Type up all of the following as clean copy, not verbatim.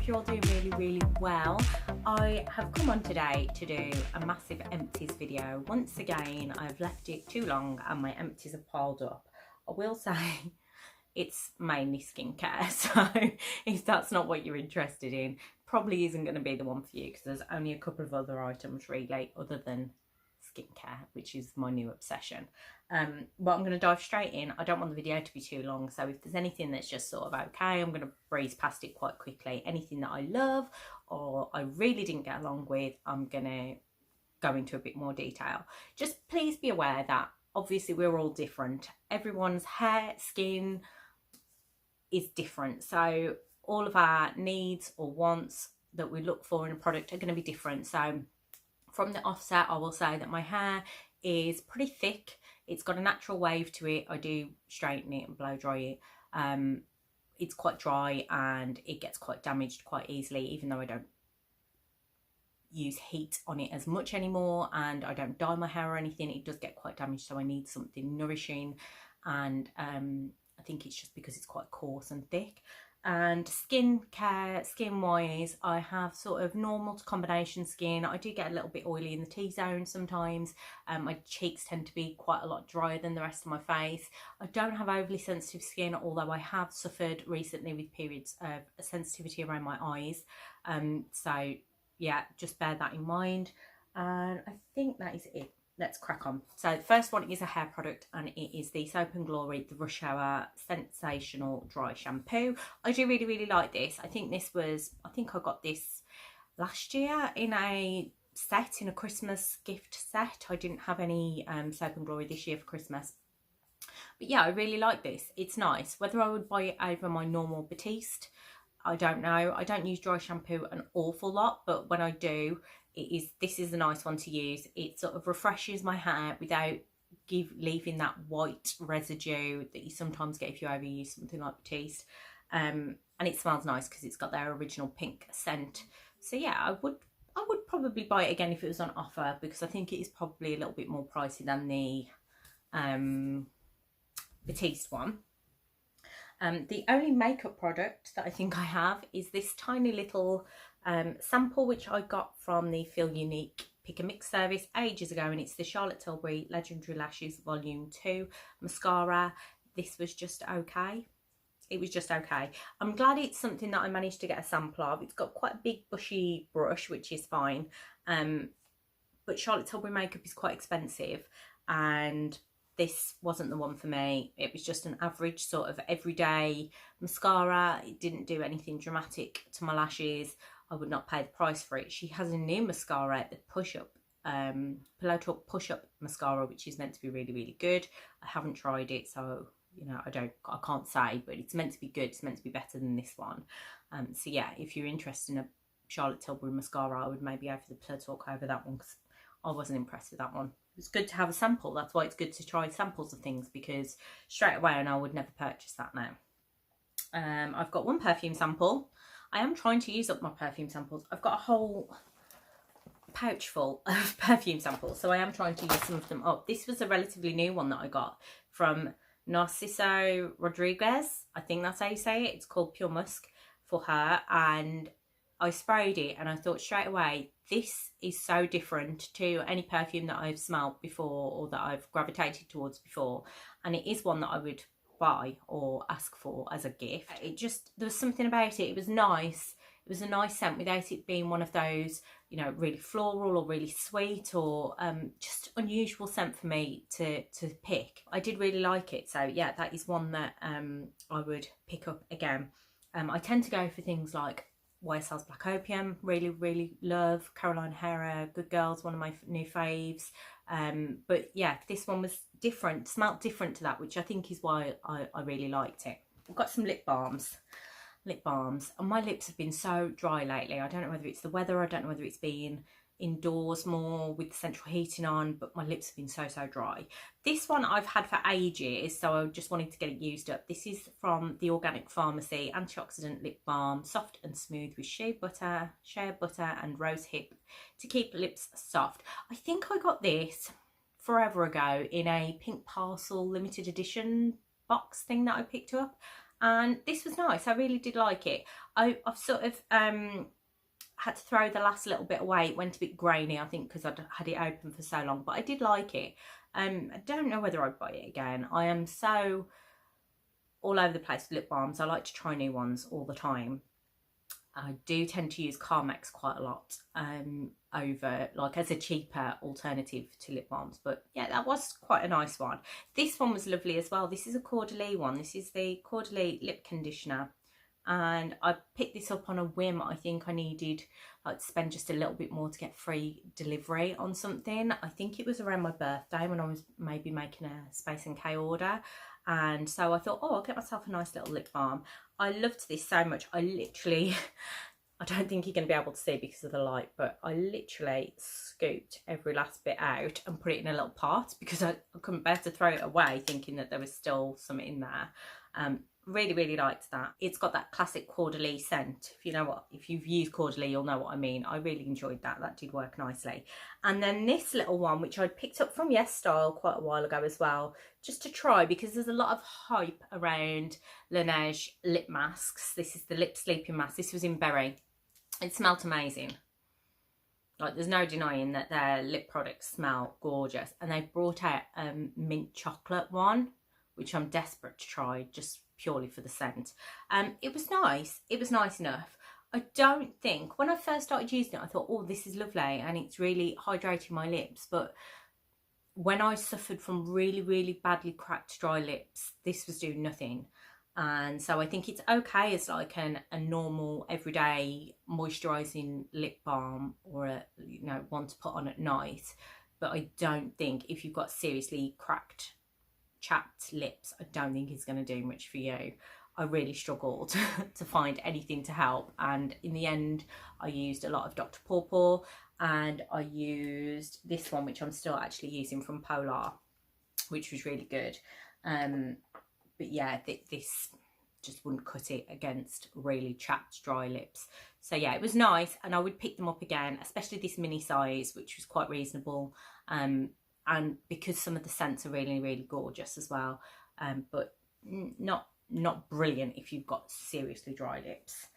you're all doing really well. I have come on today to do a massive empties video. Once again, I've left it too long and my empties have piled up. I will say it's mainly skincare, so if that's not what you're interested in, probably isn't going to be the one for you, because there's only a couple of other items really other than skincare, which is my new obsession. But I'm going to dive straight in. I don't want the video to be too long, so if there's anything that's just sort of okay, I'm going to breeze past it quite quickly. Anything that I love or I really didn't get along with, I'm going to go into a bit more detail. Just please be aware that obviously we're all different. Everyone's hair, skin is different, so all of our needs or wants that we look for in a product are going to be different. So from the offset, I will say that my hair is pretty thick. It's got a natural wave to it. I do straighten it and blow dry it. It's quite dry and it gets quite damaged quite easily, even though I don't use heat on it as much anymore and I don't dye my hair or anything. It does get quite damaged, so I need something nourishing, and I think it's just because it's quite coarse and thick. And skincare, skin wise, I have sort of normal to combination skin. I do get a little bit oily in the T-zone sometimes. My cheeks tend to be quite a lot drier than the rest of my face. I don't have overly sensitive skin, although I have suffered recently with periods of sensitivity around my eyes. So yeah, just bear that in mind. And I think that is it. Let's crack on. So the first one is a hair product, and it is the Soap & Glory The Rush Hour Sensational Dry Shampoo. I do really like this. I think I got this last year in a set, in a Christmas gift set. I didn't have any Soap & Glory this year for Christmas. But yeah, I really like this. It's nice. Whether I would buy it over my normal Batiste, I don't know. I don't use dry shampoo an awful lot, but when I do, this is a nice one to use. It sort of refreshes my hair without leaving that white residue that you sometimes get if you overuse something like Batiste. And it smells nice because it's got their original pink scent. So yeah, I would probably buy it again if it was on offer, because I think it is probably a little bit more pricey than the Batiste one. The only makeup product that I think I have is this tiny little sample, which I got from the Feel Unique Pick and Mix service ages ago, and it's the Charlotte Tilbury Legendary Lashes Volume 2 mascara. This was just okay. It was just okay. I'm glad it's something that I managed to get a sample of. It's got quite a big bushy brush, which is fine. But Charlotte Tilbury makeup is quite expensive, and this wasn't the one for me. It was just an average sort of everyday mascara. It didn't do anything dramatic to my lashes. I would not pay the price for it. She has a new mascara, the Push-Up, Pillow Talk Push-Up mascara, which is meant to be really good. I haven't tried it, so you know, I can't say, but it's meant to be good. It's meant to be better than this one. So yeah, if you're interested in a Charlotte Tilbury mascara, I would maybe go for the Pillow Talk over that one, because I wasn't impressed with that one. It's good to have a sample. That's why it's good to try samples of things, because straight away I would never purchase that now. I've got one perfume sample. I am trying to use up my perfume samples. I've got a whole pouch full of perfume samples, so I am trying to use some of them up. This was a relatively new one that I got from Narciso Rodriguez. I think that's how you say it. It's called Pure Musk for her, and I sprayed it and I thought straight away, this is so different to any perfume that I've smelled before or that I've gravitated towards before. And it is one that I would buy or ask for as a gift. There was something about it. It was nice. It was a nice scent without it being one of those, you know, really floral or really sweet or just unusual scent for me to pick. I did really like it. So yeah, that is one that I would pick up again. I tend to go for things like YSL's Black Opium, really love. Caroline Herrera, Good Girls, one of my new faves. But yeah, this one was different, smelt different to that, which I think is why I really liked it. I've got some lip balms, and my lips have been so dry lately. I don't know whether it's the weather, I don't know whether it's been indoors more with the central heating on, but my lips have been so dry. This one I've had for ages, so I just wanted to get it used up. This is from the Organic Pharmacy Antioxidant Lip Balm, soft and smooth with shea butter and rose hip to keep lips soft. I think I got this forever ago in a pink parcel limited edition box thing that I picked up, and this was nice. I really did like it. I've sort of had to throw the last little bit away. It went a bit grainy, I think, because I'd had it open for so long, but I did like it. I don't know whether I'd buy it again. I am so all over the place with lip balms. I like to try new ones all the time. I do tend to use Carmex quite a lot over, like, as a cheaper alternative to lip balms. But yeah, that was quite a nice one. This one was lovely as well. This is a Caudalie one. This is the Caudalie lip conditioner, and I picked this up on a whim. I think I needed like to spend just a little bit more to get free delivery on something. I think it was around my birthday when I was maybe making a Space NK order, and so I thought, oh, I'll get myself a nice little lip balm. I loved this so much. I literally, I don't think you're going to be able to see because of the light, but I literally scooped every last bit out and put it in a little pot because I couldn't bear to throw it away thinking that there was still some in there. Really, really liked that. It's got that classic Caudalie scent. If you know what, if you've used Caudalie, you'll know what I mean. I really enjoyed that. That did work nicely. And then this little one, which I picked up from Yes Style quite a while ago as well, just to try, because there's a lot of hype around Laneige lip masks. This is the lip sleeping mask. This was in berry. It smelled amazing. Like, there's no denying that their lip products smell gorgeous. And they brought out a mint chocolate one, which I'm desperate to try, just purely for the scent. It was nice. It was nice enough. I don't think, when I first started using it, I thought, oh, this is lovely and it's really hydrating my lips. But when I suffered from really, really badly cracked dry lips, this was doing nothing. And so I think it's okay as like a normal everyday moisturising lip balm, or a, you know, one to put on at night. But I don't think if you've got seriously cracked, chapped lips, I don't think it's going to do much for you. I really struggled to find anything to help, and in the end I used a lot of Dr. Pawpaw, and I used this one which I'm still actually using from Polar, which was really good. But yeah, this just wouldn't cut it against really chapped dry lips. So yeah, it was nice, and I would pick them up again, especially this mini size, which was quite reasonable, and because some of the scents are really, really gorgeous as well, but not brilliant if you've got seriously dry lips.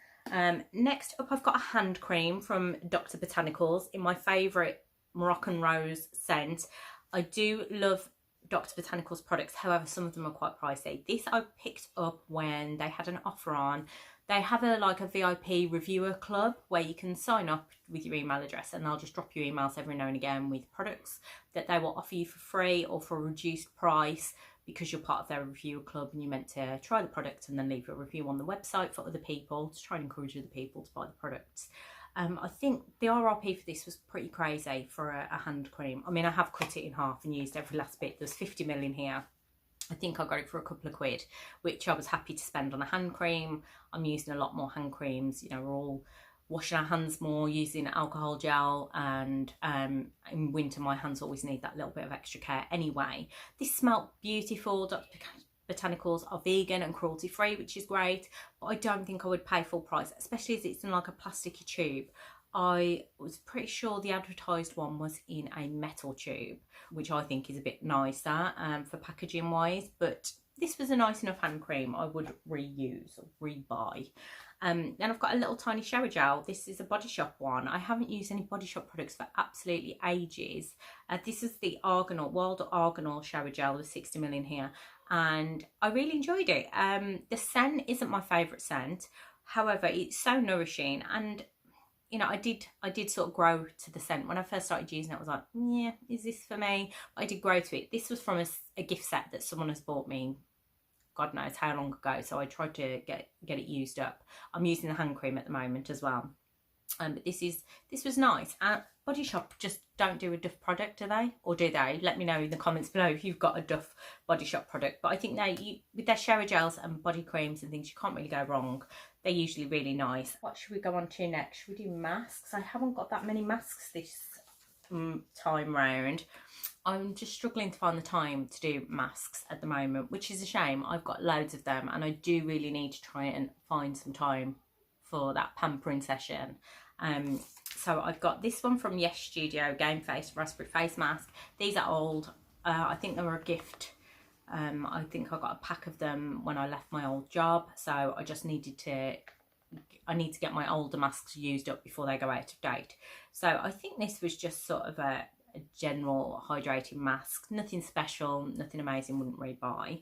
Next up, I've got a hand cream from Dr. Botanicals in my favourite Moroccan Rose scent. I do love Dr. Botanicals products, however some of them are quite pricey. This I picked up when they had an offer on. They have a VIP reviewer club where you can sign up with your email address, and they'll just drop you emails every now and again with products that they will offer you for free or for a reduced price, because you're part of their reviewer club and you're meant to try the product and then leave a review on the website for other people to try and encourage other people to buy the products. I think the RRP for this was pretty crazy for a hand cream. I mean, I have cut it in half and used every last bit. There's 50ml in here. I think I got it for a couple of quid, which I was happy to spend on a hand cream. I'm using a lot more hand creams. You know, we're all washing our hands more, using alcohol gel, and in winter my hands always need that little bit of extra care anyway. This smelled beautiful. Dr. Botanicals are vegan and cruelty free, which is great, but I don't think I would pay full price, especially as it's in like a plasticky tube. I was pretty sure the advertised one was in a metal tube, which I think is a bit nicer for packaging wise, but this was a nice enough hand cream I would reuse or rebuy. Then I've got a little tiny shower gel. This is a Body Shop one. I haven't used any Body Shop products for absolutely ages. This is the Arganol, Wild Arganol shower gel with 60ml in here, and I really enjoyed it. The scent isn't my favourite scent, however it's so nourishing, and you know, I did sort of grow to the scent. When I first started using it, I was like, yeah, is this for me? But I did grow to it. This was from a gift set that someone has bought me, God knows how long ago, so I tried to get it used up. I'm using the hand cream at the moment as well. But this was nice. Body Shop just don't do a Duff product, do they? Or do they? Let me know in the comments below if you've got a Duff Body Shop product. But I think with their shower gels and body creams and things, you can't really go wrong. They're usually really nice. What should we go on to next? Should we do masks? I haven't got that many masks this time round. I'm just struggling to find the time to do masks at the moment, which is a shame. I've got loads of them, and I do really need to try and find some time for that pampering session. So I've got this one from Yes Studio, Game Face Raspberry Face Mask. These are old. I think they were a gift I think I got a pack of them when I left my old job, so I just needed to, I need to get my older masks used up before they go out of date. So I think this was just sort of a general hydrating mask, nothing special, nothing amazing, wouldn't really buy.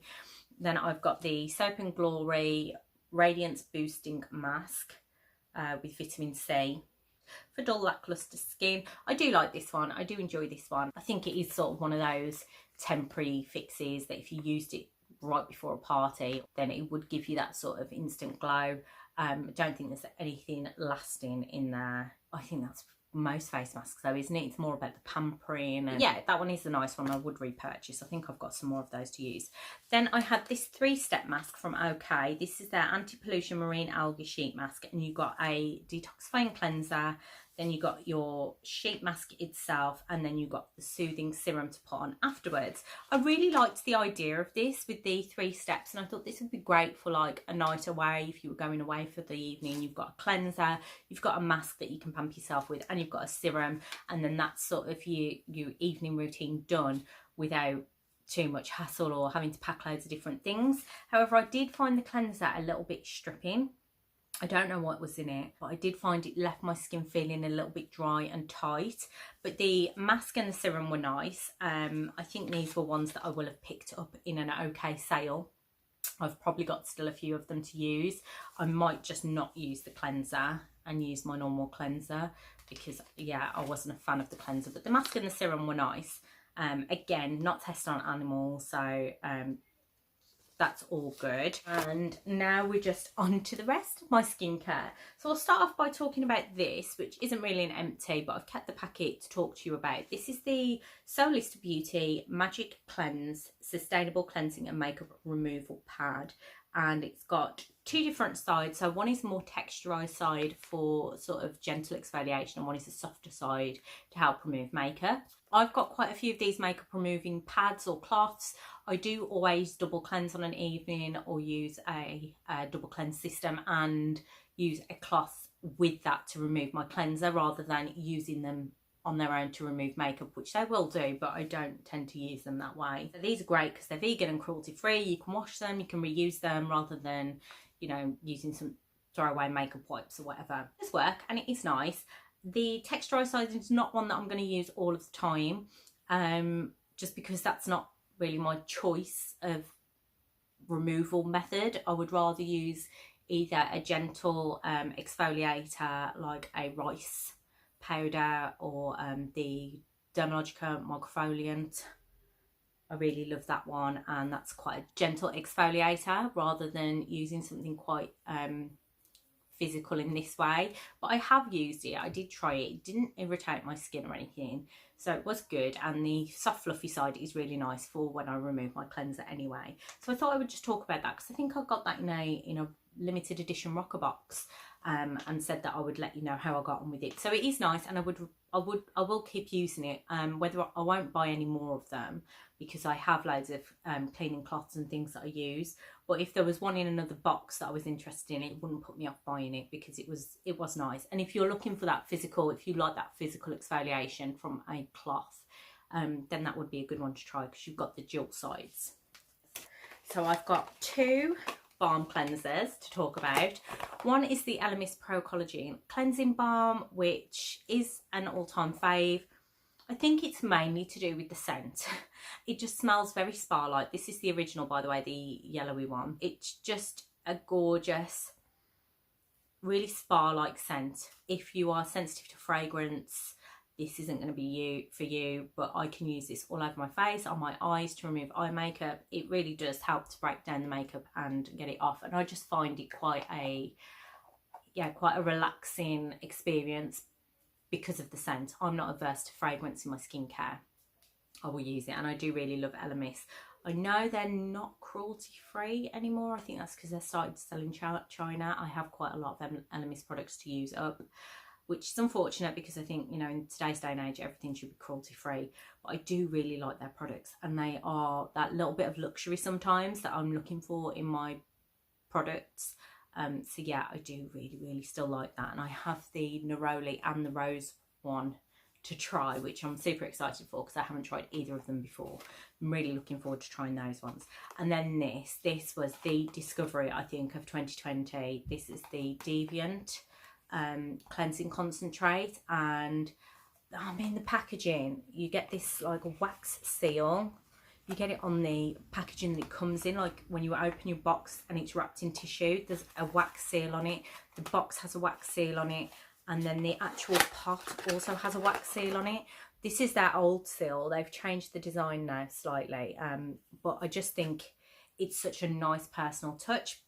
Then I've got the Soap and Glory Radiance Boosting Mask with vitamin C for dull lackluster skin. I do like this one, I do enjoy this one. I think it is sort of one of those temporary fixes that if you used it right before a party, then it would give you that sort of instant glow. I don't think there's anything lasting in there. I think that's most face masks though, isn't it? It's more about the pampering. And yeah, that one is a nice one. I would repurchase. I think I've got some more of those to use. Then I had this 3-step mask from OK. This is their anti-pollution marine algae sheet mask, and you got a detoxifying cleanser, then you got your sheet mask itself, and then you got the soothing serum to put on afterwards. I really liked the idea of this with the 3 steps, and I thought this would be great for like a night away. If you were going away for the evening, you've got a cleanser, you've got a mask that you can pamper yourself with, and you've got a serum, and then that's sort of your evening routine done without too much hassle or having to pack loads of different things. However, I did find the cleanser a little bit stripping. I don't know what was in it, but I did find it left my skin feeling a little bit dry and tight. But the mask and the serum were nice. I think these were ones that I will have picked up in an OK sale. I've probably got still a few of them to use. I might just not use the cleanser and use my normal cleanser because, yeah, I wasn't a fan of the cleanser. But the mask and the serum were nice. Again, not tested on animals, so that's all good. And now we're just on to the rest of my skincare. So I'll start off by talking about this, which isn't really an empty, but I've kept the packet to talk to you about. This is the Solista Beauty Magic Cleanse Sustainable Cleansing and Makeup Removal Pad. And it's got 2 different sides. So one is more texturized side for sort of gentle exfoliation, and one is a softer side to help remove makeup. I've got quite a few of these makeup removing pads or cloths. I do always double cleanse on an evening, or use a double cleanse system and use a cloth with that to remove my cleanser, rather than using them on their own to remove makeup, which they will do, but I don't tend to use them that way. So these are great because they're vegan and cruelty free. You can wash them, you can reuse them, rather than, you know, using some throwaway makeup wipes or whatever. It does work and it is nice. The texturized side is not one that I'm going to use all of the time, just because that's not really my choice of removal method. I would rather use either a gentle exfoliator like a rice powder, or the Dermalogica Microfoliant. I really love that one, and that's quite a gentle exfoliator rather than using something quite physical in this way. But I have used it, I did try it, it didn't irritate my skin or anything, so it was good. And the soft fluffy side is really nice for when I remove my cleanser anyway. So I thought I would just talk about that because I think I got that in a limited edition rocker box, and said that I would let you know how I got on with it. So it is nice, and I will keep using it. Whether I won't buy any more of them because I have loads of cleaning cloths and things that I use. But if there was one in another box that I was interested in, it wouldn't put me off buying it because it was nice. And if you're looking for that physical, if you like that physical exfoliation from a cloth, then that would be a good one to try because you've got the dual sides. So I've got 2 balm cleansers to talk about. One is the Elemis Pro Collagen Cleansing Balm, which is an all-time fave. I think it's mainly to do with the scent. It just smells very spa-like. This is the original, by the way, the yellowy one. It's just a gorgeous, really spa-like scent. If you are sensitive to fragrance, this isn't going to be for you, but I can use this all over my face, on my eyes, to remove eye makeup. It really does help to break down the makeup and get it off, and I just find it quite a relaxing experience because of the scent. I'm not averse to fragrance in my skincare. I will use it, and I do really love Elemis. I know they're not cruelty free anymore. I think that's because they're starting to sell in China. I have quite a lot of Elemis products to use up, which is unfortunate because I think, you know, in today's day and age, everything should be cruelty free. But I do really like their products, and they are that little bit of luxury sometimes that I'm looking for in my products. So yeah, I do really still like that. And I have the Neroli and the Rose one to try, which I'm super excited for because I haven't tried either of them before. I'm really looking forward to trying those ones. And then this was the discovery, I think, of 2020. This is the Deviant cleansing concentrate, and I mean the packaging, you get this like wax seal. You get it on the packaging that it comes in, like when you open your box and it's wrapped in tissue, there's a wax seal on it. The box has a wax seal on it, and then the actual pot also has a wax seal on it. This is their old seal. They've changed the design now slightly, but I just think it's such a nice personal touch.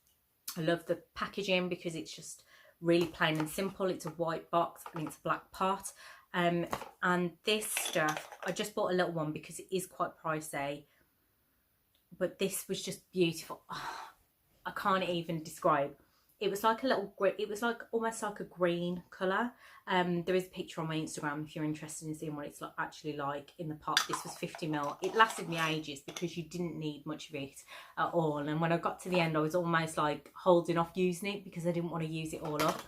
I love the packaging because it's just really plain and simple. It's a white box and it's a black pot. And this stuff, I just bought a little one because it is quite pricey, but this was just beautiful. Oh, I can't even describe. It was like a little, it was like almost like a green colour. There is a picture on my Instagram if you're interested in seeing what it's like, actually like in the pot. This was 50ml. It lasted me ages because you didn't need much of it at all. And when I got to the end, I was almost like holding off using it because I didn't want to use it all up.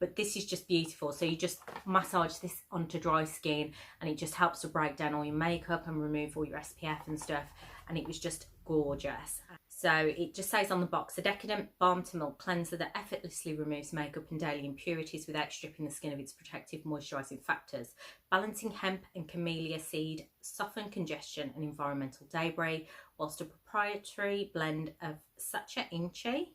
But this is just beautiful. So you just massage this onto dry skin and it just helps to break down all your makeup and remove all your SPF and stuff. And it was just gorgeous. So it just says on the box, a decadent balm to milk cleanser that effortlessly removes makeup and daily impurities without stripping the skin of its protective moisturising factors. Balancing hemp and camellia seed soften congestion and environmental debris, whilst a proprietary blend of Sacha Inchi,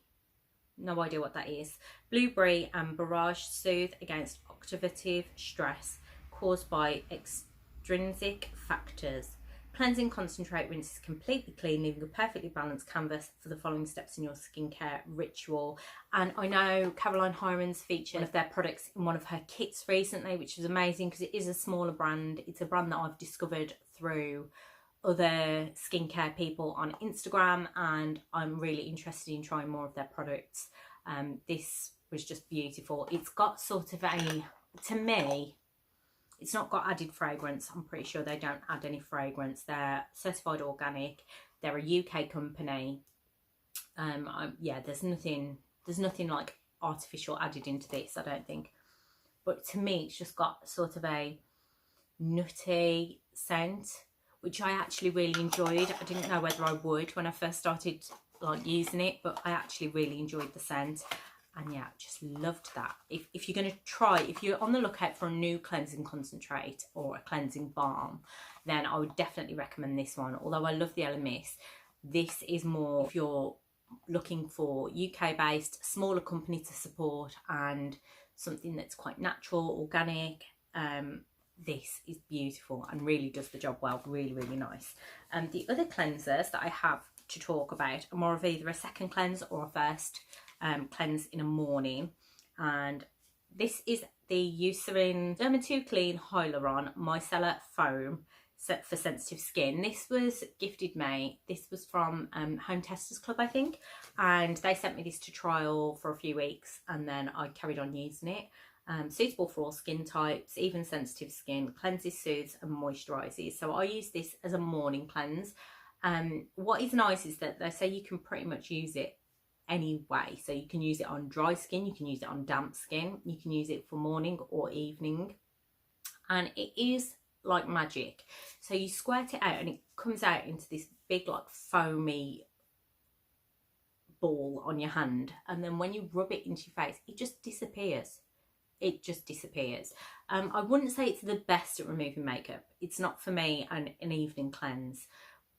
no idea what that is, blueberry and borage soothe against oxidative stress caused by extrinsic factors. Cleansing concentrate rinses completely clean, leaving a perfectly balanced canvas for the following steps in your skincare ritual. And I know Caroline Hirons featured one of their products in one of her kits recently, which is amazing because it is a smaller brand. It's a brand that I've discovered through other skincare people on Instagram, and I'm really interested in trying more of their products. This was just beautiful. It's got sort of a, to me, it's not got added fragrance. I'm pretty sure they don't add any fragrance. They're certified organic. They're a UK company. Yeah, there's nothing like artificial added into this, I don't think. But to me, it's just got sort of a nutty scent, which I actually really enjoyed. I didn't know whether I would when I first started like using it, but I actually really enjoyed the scent. And yeah, just loved that. If you're going to try, if you're on the lookout for a new cleansing concentrate or a cleansing balm, then I would definitely recommend this one. Although I love the Elemis, this is more if you're looking for UK based, smaller company to support and something that's quite natural, organic. This is beautiful and really does the job well. Really, really nice. The other cleansers that I have to talk about are more of either a second cleanse or a first cleanse in a morning, and this is the Eucerin Derma2 Clean Hyaluron Micellar Foam set for sensitive skin. This was gifted me. This was from Home Testers Club, I think, and they sent me this to trial for a few weeks, and then I carried on using it. Suitable for all skin types, even sensitive skin, cleanses, soothes and moisturizes. So I use this as a morning cleanse. What is nice is that they say you can pretty much use it anyway. So you can use it on dry skin, you can use it on damp skin, you can use it for morning or evening, and it is like magic. So you squirt it out and it comes out into this big like foamy ball on your hand, and then when you rub it into your face, it just disappears. It just disappears. I wouldn't say it's the best at removing makeup. It's not for me an evening cleanse,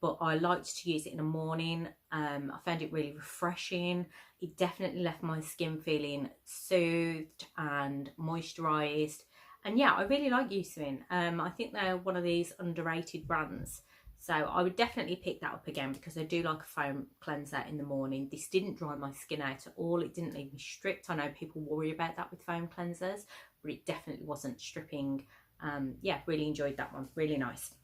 but I liked to use it in the morning. I found it really refreshing. It definitely left my skin feeling soothed and moisturised. And yeah, I really like Eucerin. I think they're one of these underrated brands. So I would definitely pick that up again because I do like a foam cleanser in the morning. This didn't dry my skin out at all. It didn't leave me stripped. I know people worry about that with foam cleansers, but it definitely wasn't stripping. Yeah, really enjoyed that one. Really nice.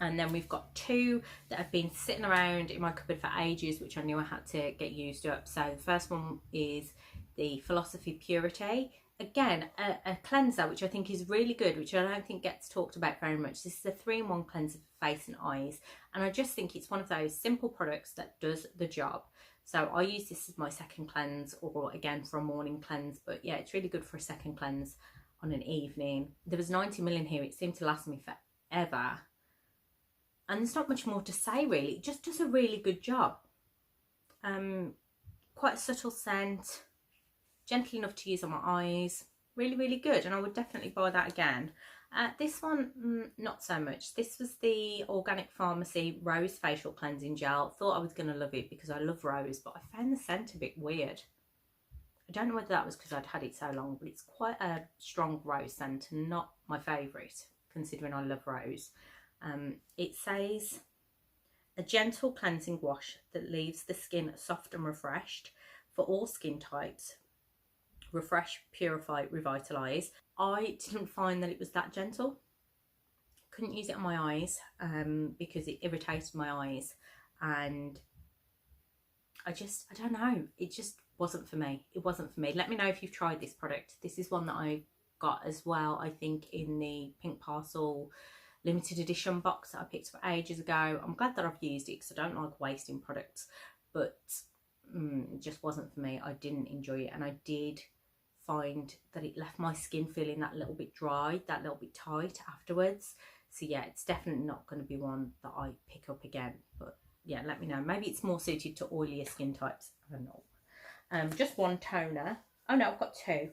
And then we've got two that have been sitting around in my cupboard for ages, which I knew I had to get used up. So the first one is the Philosophy Purity. Again, a cleanser, which I think is really good, which I don't think gets talked about very much. This is a 3-in-1 cleanser for face and eyes. And I just think it's one of those simple products that does the job. So I use this as my second cleanse, or again for a morning cleanse. But yeah, it's really good for a second cleanse. on an evening. There was 90ml in here. It seemed to last me forever. And there's not much more to say really. It just does a really good job. Quite a subtle scent, gentle enough to use on my eyes. Really, really good, and I would definitely buy that again. This one, not so much. This was the Organic Pharmacy Rose Facial Cleansing Gel. Thought I was going to love it because I love rose, but I found the scent a bit weird. I don't know whether that was because I'd had it so long, but it's quite a strong rose scent and not my favourite, considering I love rose. It says, a gentle cleansing wash that leaves the skin soft and refreshed for all skin types. Refresh, purify, revitalise. I didn't find that it was that gentle. Couldn't use it on my eyes because it irritated my eyes, and I don't know, it just wasn't for me. It wasn't for me. Let me know if you've tried this product. This is one that I got as well, I think, in the pink parcel limited edition box that I picked up ages ago. I'm glad that I've used it because I don't like wasting products, but it just wasn't for me. I didn't enjoy it, and I did find that it left my skin feeling that little bit dry, that little bit tight afterwards. So yeah, it's definitely not going to be one that I pick up again. But yeah, let me know. Maybe it's more suited to oilier skin types. I don't know. Just one toner. Oh no, I've got two.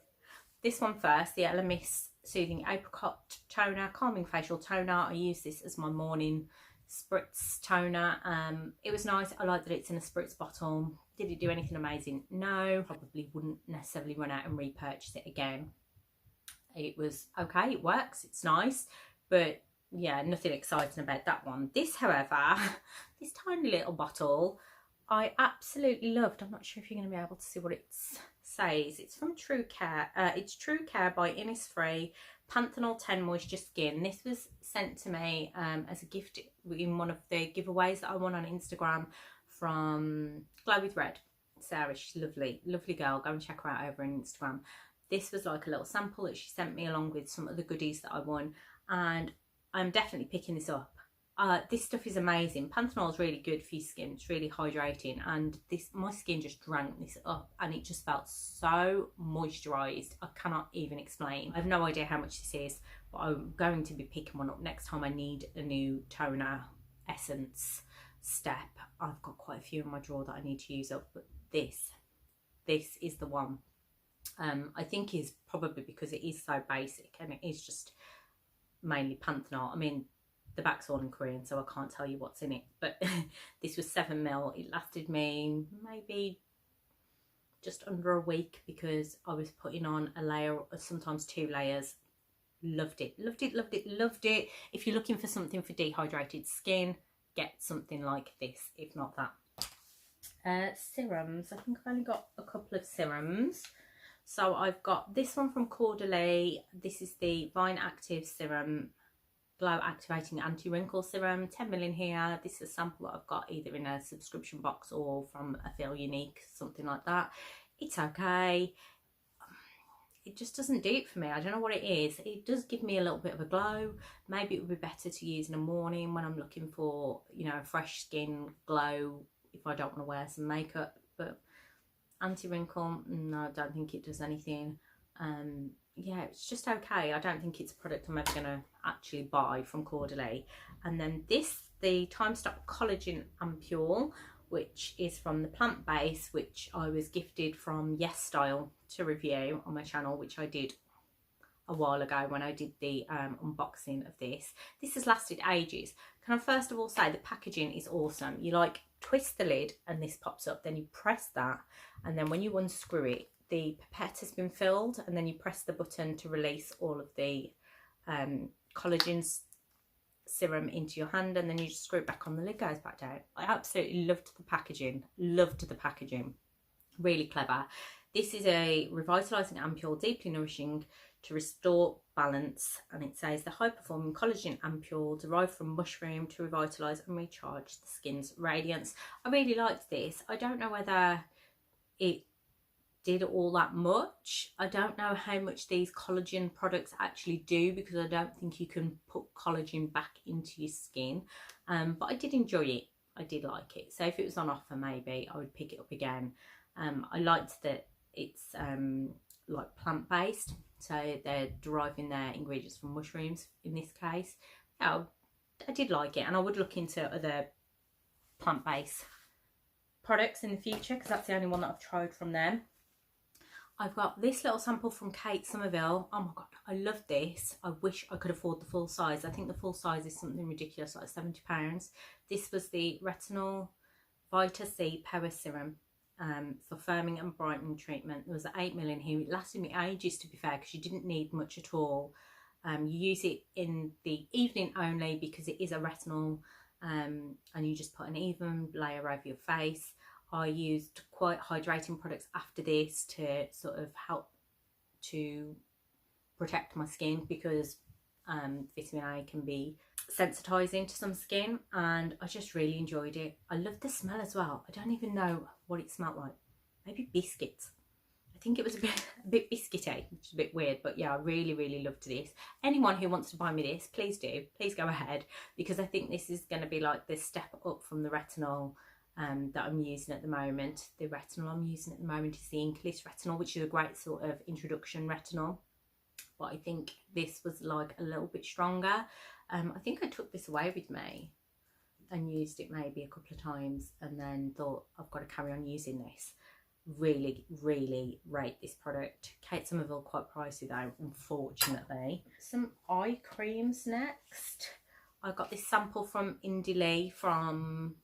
This one first, the Elemis Soothing Apricot Toner, Calming Facial Toner. I use this as my morning spritz toner. It was nice. I like that it's in a spritz bottle. Did it do anything amazing? No. Probably wouldn't necessarily run out and repurchase it again. It was okay, it works, it's nice, but yeah, nothing exciting about that one. This, however, this tiny little bottle, I absolutely loved. I'm not sure if you're going to be able to see what it says. It's from True Care. It's True Care by Innisfree Panthenol 10 Moisture Skin. This was sent to me as a gift in one of the giveaways that I won on Instagram from Glow with Red. Sarah, she's lovely, lovely girl. Go and check her out over on Instagram. This was like a little sample that she sent me along with some of the goodies that I won, and I'm definitely picking this up. This stuff is amazing. Panthenol is really good for your skin. It's really hydrating, and my skin just drank this up, and it just felt so moisturised. I cannot even explain. I have no idea how much this is, but I'm going to be picking one up next time I need a new toner essence step. I've got quite a few in my drawer that I need to use up, but this is the one. I think is probably because it is so basic, and it is just mainly Panthenol. I mean, the back's all in Korean, so I can't tell you what's in it, but this was 7ml. It lasted me maybe just under a week because I was putting on a layer or sometimes 2 layers. Loved it, loved it, loved it, loved it. If you're looking for something for dehydrated skin, get something like this, if not that. Serums. I think I've only got a couple of serums. So I've got this one from Caudalie. This is the Vine Active Serum Glow Activating Anti-Wrinkle Serum. 10ml in here. This is a sample that I've got either in a subscription box or from a Feel Unique, something like that. It's okay. It just doesn't do it for me. I don't know what it is. It does give me a little bit of a glow. Maybe it would be better to use in the morning when I'm looking for, you know, a fresh skin glow if I don't want to wear some makeup. But anti-wrinkle, no, I don't think it does anything. Yeah, it's just okay. I don't think it's a product I'm ever going to actually buy from Caudalie. And then this, the Time Stop Collagen Ampule, which is from the Plant Base, which I was gifted from Yes Style to review on my channel, which I did a while ago when I did the unboxing of this. This has lasted ages. Can I first of all say the packaging is awesome. You like twist the lid and this pops up, then you press that, and then when you unscrew it, the pipette has been filled, and then you press the button to release all of the collagen serum into your hand, and then you just screw it back on, the lid goes back down. I absolutely loved the packaging, really clever. This is a revitalising ampule, deeply nourishing to restore balance, and it says the high performing collagen ampule derived from mushroom to revitalise and recharge the skin's radiance. I really liked this. I don't know whether it did all that much. I don't know how much these collagen products actually do, because I don't think you can put collagen back into your skin, but I did enjoy it. I did like it, so if it was on offer, maybe I would pick it up again. I liked that it's like plant-based, So they're deriving their ingredients from mushrooms in this case. Yeah, I did like it, and I would look into other plant-based products in the future because that's the only one that I've tried from them. I've got this little sample from Kate Somerville. Oh my god, I love this. I wish I could afford the full size. I think the full size is something ridiculous, like £70. This was the Retinol Vita C Power Serum for firming and brightening treatment. There was an 8ml in here. It lasted me ages, to be fair, because you didn't need much at all. You use it in the evening only because it is a retinol, and you just put an even layer over your face. I used quite hydrating products after this to sort of help to protect my skin, because vitamin A can be sensitizing to some skin, and I just really enjoyed it. I love the smell as well. I don't even know what it smelled like. Maybe biscuits. I think it was a bit biscuity, which is a bit weird, but yeah, I really loved this. Anyone who wants to buy me this, please do. Please go ahead, because I think this is going to be like this step up from the retinol that I'm using at the moment. The retinol I'm using at the moment is the Inklis retinol, which is a great sort of introduction retinol. But I think this was like a little bit stronger. I think I took this away with me and used it maybe a couple of times, and then thought I've got to carry on using this. Really rate this product. Kate Somerville quite pricey though, unfortunately. Some eye creams next. I got this sample from Indie Lee from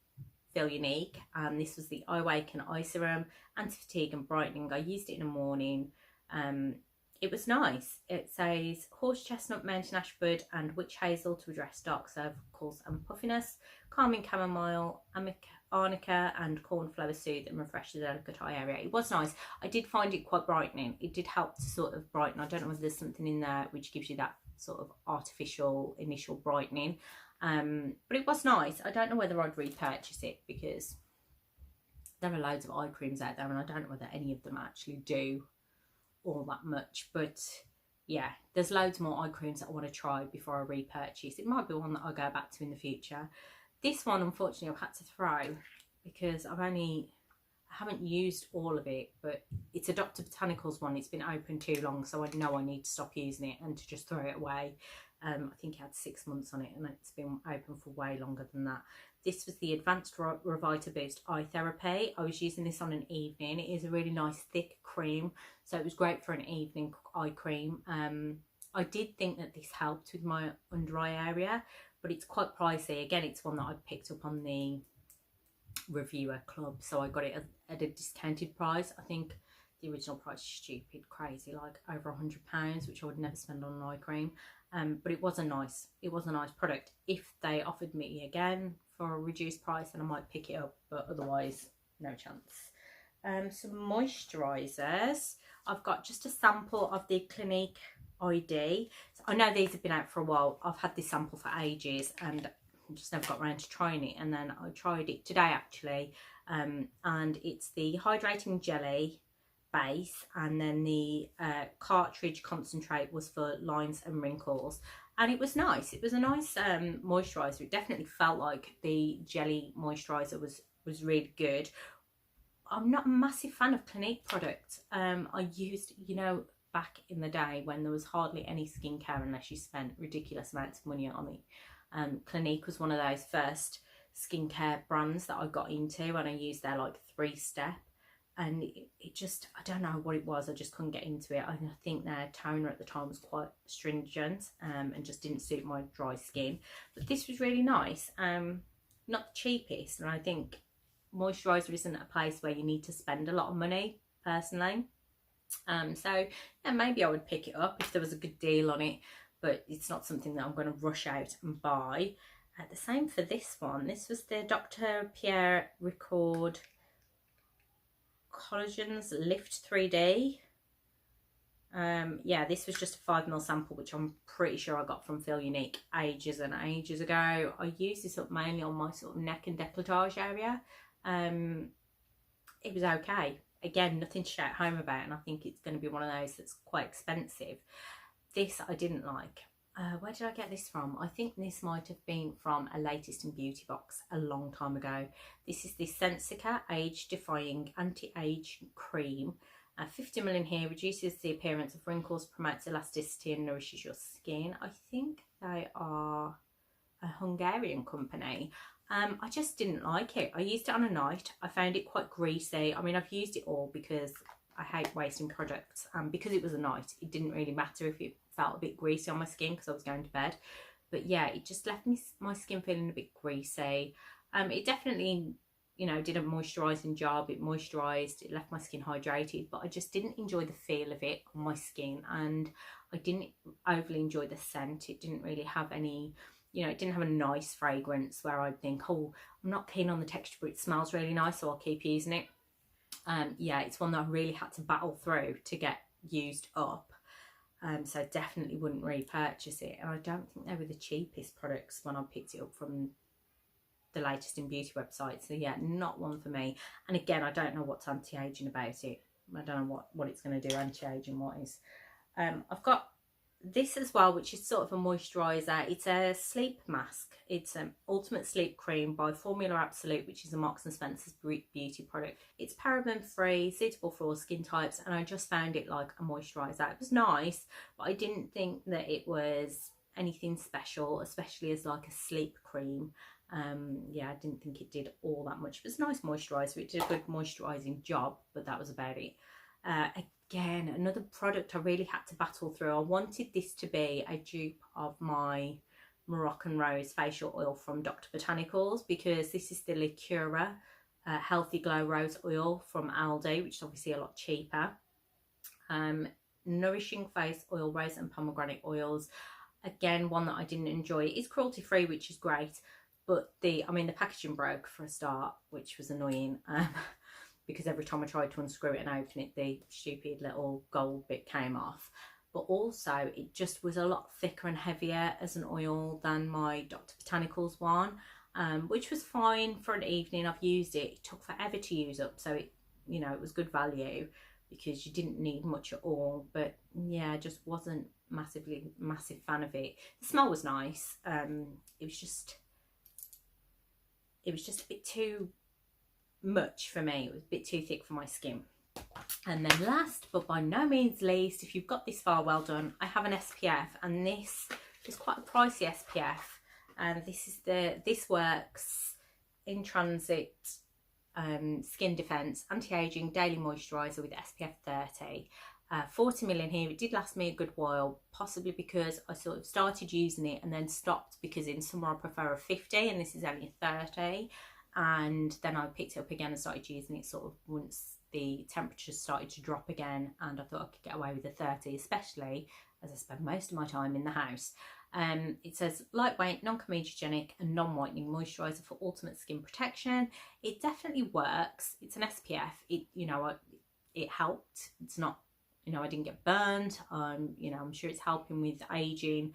Feel Unique, and this was the Eye Awaken Eye Serum, anti-fatigue and brightening. I used it in the morning. It was nice. It says horse chestnut, mountain ash bud and witch hazel to address dark circles and puffiness, calming chamomile, arnica and cornflower soothe and refresh the delicate eye area. It was nice. I did find it quite brightening. It did help to sort of brighten. I don't know whether there's something in there which gives you that sort of artificial initial brightening, but it was nice. I don't know whether I'd repurchase it, because there are loads of eye creams out there and I don't know whether any of them actually do all that much. But yeah, there's loads more eye creams that I want to try before I repurchase. It might be one that I'll go back to in the future. This one, unfortunately, I've had to throw because I haven't used all of it, but it's a Dr. Botanicals one. It's been open too long, so I know I need to stop using it and to just throw it away. I think it had 6 months on it, and it's been open for way longer than that. This was the Advanced Revita Boost Eye Therapy. I was using this on an evening. It is a really nice thick cream, so it was great for an evening eye cream. I did think that this helped with my under eye area, but it's quite pricey. Again, it's one that I picked up on the reviewer club, so I got it at a discounted price. I think the original price is stupid crazy, like over £100, which I would never spend on an eye cream. But it was a nice product. If they offered me again for a reduced price, then I might pick it up, but otherwise no chance. Some moisturizers. I've got just a sample of the Clinique ID. So I know these have been out for a while. I've had this sample for ages and just never got around to trying it, and then I tried it today actually, and it's the hydrating jelly base, and then the cartridge concentrate was for lines and wrinkles, and it was nice. It was a nice moisturizer. It definitely felt like the jelly moisturizer was really good. I'm not a massive fan of Clinique products. I used, you know, back in the day when there was hardly any skincare unless you spent ridiculous amounts of money on it. Clinique was one of those first skincare brands that I got into, and I used their like 3-step, and it just, I don't know what it was, I just couldn't get into it. I think their toner at the time was quite stringent, and just didn't suit my dry skin. But this was really nice. Not the cheapest, and I think moisturizer isn't a place where you need to spend a lot of money personally. So yeah, maybe I would pick it up if there was a good deal on it, but it's not something that I'm going to rush out and buy. The same for this one. This was the Dr. Pierre Ricard Collagens Lift 3D. Yeah, this was just a 5ml sample, which I'm pretty sure I got from Feel Unique ages and ages ago. I used this up mainly on my sort of neck and décolletage area. It was okay. Again, nothing to shout home about, and I think it's going to be one of those that's quite expensive. This I didn't like. Where did I get this from? I think this might have been from a Latest in Beauty box a long time ago. This is the Sensica Age Defying Anti-Age Cream. 50ml in here, reduces the appearance of wrinkles, promotes elasticity and nourishes your skin. I think they are a Hungarian company. I just didn't like it. I used it on a night. I found it quite greasy. I mean, I've used it all because I hate wasting products. Because it was a night, it didn't really matter if it felt a bit greasy on my skin because I was going to bed. But yeah, it just left my skin feeling a bit greasy. It definitely, you know, did a moisturising job. It moisturised, it left my skin hydrated, but I just didn't enjoy the feel of it on my skin, and I didn't overly enjoy the scent. It didn't really have any, you know, it didn't have a nice fragrance where I'd think, oh, I'm not keen on the texture, but it smells really nice, so I'll keep using it. Yeah, it's one that I really had to battle through to get used up. So definitely wouldn't repurchase it. And I don't think they were the cheapest products when I picked it up from the latest in beauty websites. So yeah, not one for me. And again, I don't know what's anti-aging about it. I don't know what it's going to do anti-aging wise. I've got this as well, which is sort of a moisturiser. It's a sleep mask. It's an Ultimate Sleep Cream by Formula Absolute, which is a Marks and Spencer's beauty product. It's paraben free, suitable for all skin types, and I just found it like a moisturiser. It was nice, but I didn't think that it was anything special, especially as like a sleep cream. Yeah, I didn't think it did all that much. It was a nice moisturiser. It did a good moisturising job, but that was about it. Again, another product I really had to battle through. I wanted this to be a dupe of my Moroccan Rose facial oil from Dr. Botanicals, because this is the Licura Healthy Glow Rose Oil from Aldi, which is obviously a lot cheaper. Nourishing face oil, rose and pomegranate oils. Again, one that I didn't enjoy. It's cruelty free, which is great, but the packaging broke for a start, which was annoying. Because every time I tried to unscrew it and open it, the stupid little gold bit came off. But also, it just was a lot thicker and heavier as an oil than my Dr. Botanicals one, which was fine for an evening. I've used it. It took forever to use up, so it, you know, it was good value because you didn't need much at all. But yeah, I just wasn't massive fan of it. The smell was nice. It was just a bit too much for me. It was a bit too thick for my skin. And then last but by no means least, if you've got this far, well done. I have an SPF, and this is quite a pricey SPF, and this is the This Works In Transit Skin Defense Anti-Aging Daily Moisturiser with SPF 30. 40ml in here. It did last me a good while, possibly because I sort of started using it and then stopped, because in summer I prefer a 50 and this is only a 30. And then I picked it up again and started using it sort of once the temperatures started to drop again, and I thought I could get away with a 30, especially as I spend most of my time in the house. It says lightweight, non-comedogenic and non-whitening moisturiser for ultimate skin protection. It definitely works. It's an SPF. It helped. It's not, I didn't get burned. I'm sure it's helping with aging,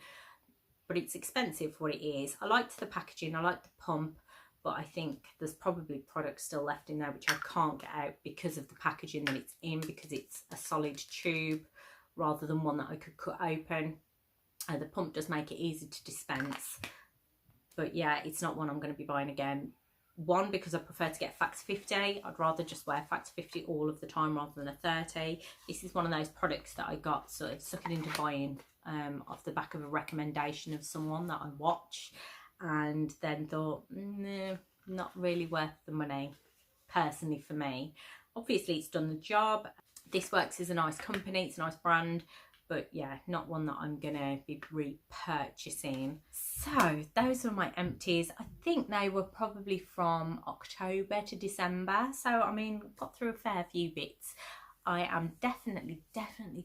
but it's expensive for what it is. I liked the packaging. I liked the pump. But I think there's probably products still left in there which I can't get out because of the packaging that it's in, because it's a solid tube rather than one that I could cut open. The pump does make it easy to dispense. But yeah, it's not one I'm going to be buying again. One, because I prefer to get Factor 50. I'd rather just wear Factor 50 all of the time rather than a 30. This is one of those products that I got sort of suckered into buying off the back of a recommendation of someone that I watch. And then thought, not really worth the money, personally for me. Obviously, it's done the job. This Works is a nice company, it's a nice brand, but yeah, not one that I'm gonna be repurchasing. So those were my empties. I think they were probably from October to December. So I mean, got through a fair few bits. I am definitely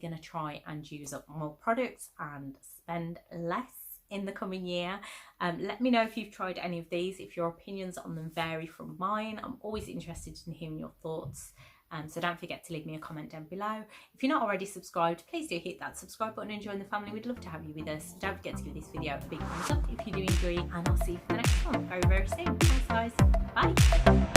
gonna try and use up more products and spend less in the coming year. Let me know if you've tried any of these, if your opinions on them vary from mine. I'm always interested in hearing your thoughts, so don't forget to leave me a comment down below. If you're not already subscribed, please do hit that subscribe button and join the family. We'd love to have you with us. Don't forget to give this video a big thumbs up if you do enjoy, and I'll see you for the next one very soon. Thanks guys, bye.